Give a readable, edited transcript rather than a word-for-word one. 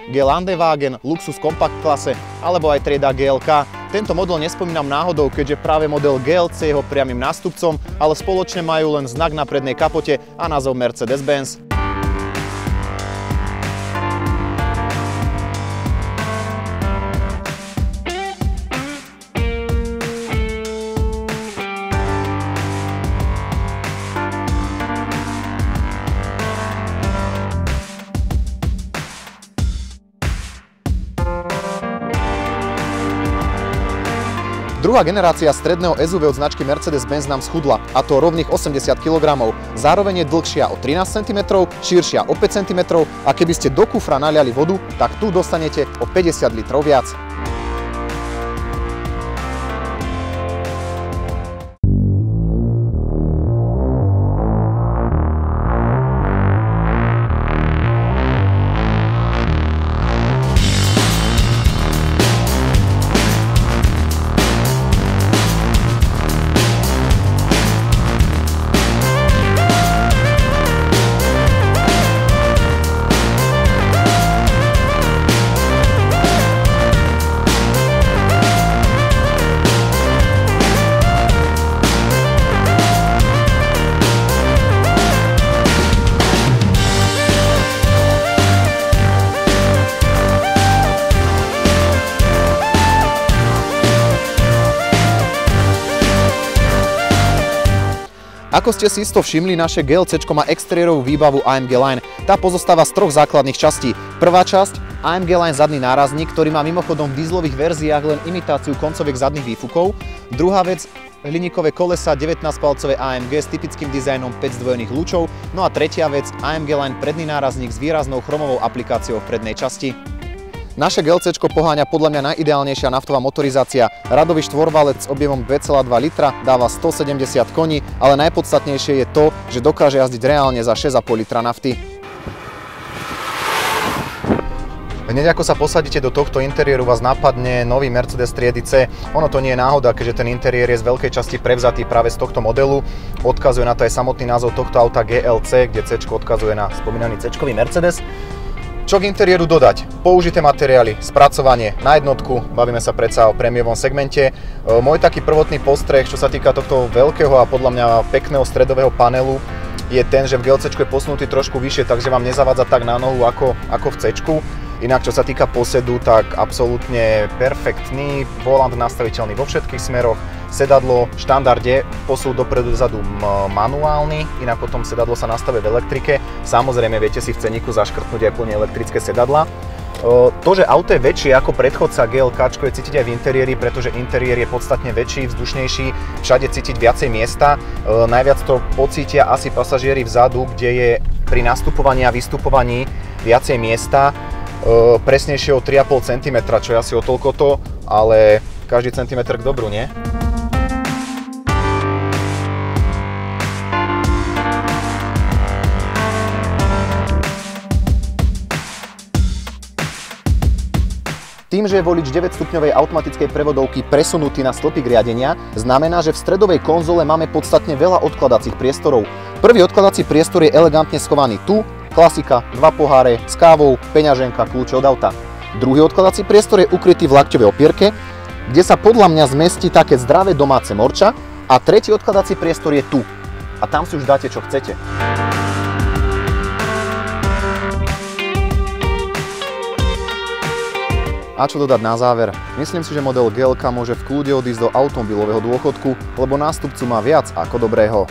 G-Landewagen, Luxus Compact klase alebo aj trieda GLK. Tento model nespomínam náhodou, keďže práve model GLC je jeho priamym nástupcom, ale spoločne majú len znak na prednej kapote a názov Mercedes-Benz. Druhá generácia stredného SUV od značky Mercedes-Benz nám schudla, a to rovných 80 kg. Zároveň je dlhšia o 13 cm, širšia o 5 cm a keby ste do kufra naliali vodu, tak tu dostanete o 50 litrov viac. Ako ste si isto všimli, naše GLC má exteriérovú výbavu AMG Line. Tá pozostáva z troch základných častí. Prvá časť AMG Line zadný nárazník, ktorý má mimochodom v dieselových verziách len imitáciu koncoviek zadných výfukov. Druhá vec, hliníkové kolesa 19-palcové AMG s typickým dizajnom 5 zdvojených lúčov. No a tretia vec, AMG Line predný nárazník s výraznou chromovou aplikáciou v prednej časti. Naše GLC poháňa podľa mňa najideálnejšia naftová motorizácia. Radový štvorvalec s objemom 2,2 litra dáva 170 koní, ale najpodstatnejšie je to, že dokáže jazdiť reálne za 6,5 litra nafty. Hneď ako sa posadíte do tohto interiéru, vás napadne nový Mercedes triedy C. Ono to nie je náhoda, keďže ten interiér je z veľkej časti prevzatý práve z tohto modelu. Odkazuje na to aj samotný názov tohto auta GLC, kde C odkazuje na spomínaný C-čkový Mercedes. Čo k interiéru dodať? Použité materiály, spracovanie na jednotku, bavíme sa predsa o prémiovom segmente. Môj taký prvotný postreh, čo sa týka tohto veľkého a podľa mňa pekného stredového panelu, je ten, že v GLC je posunutý trošku vyššie, takže vám nezavádza tak na nohu ako v C. Inak čo sa týka posedu, tak absolútne perfektný, volant nastaviteľný vo všetkých smeroch, sedadlo v štandarde, posúd dopredu dozadu manuálny, inak potom sedadlo sa nastavuje v elektrike. Samozrejme viete si v ceníku zaškrtnúť aj plne elektrické sedadla. To, že auto je väčšie ako predchodca GLK, je cítiť aj v interiéri, pretože interiér je podstatne väčší, vzdušnejší, všade cítiť viacej miesta. Najviac to pocítia asi pasažieri vzadu, kde je pri nastupovaní a vystupovaní viacej miesta. Presnejšie o 3,5 cm, čo je asi o toľko to, ale každý centimetr k dobru, nie? Tým, že je volič 9-stupňovej automatickej prevodovky presunutý na stĺpik riadenia, znamená, že v stredovej konzole máme podstatne veľa odkladacích priestorov. Prvý odkladací priestor je elegantne schovaný tu, klasika, 2 poháre s kávou, peňaženka, kľúče od auta. Druhý odkladací priestor je ukrytý v lakťovej opierke, kde sa podľa mňa zmestí také zdravé domáce morča, a tretí odkladací priestor je tu. A tam si už dáte, čo chcete. A čo dodať na záver? Myslím si, že model GLK môže v kľude odísť do automobilového dôchodku, lebo nástupcu má viac ako dobrého.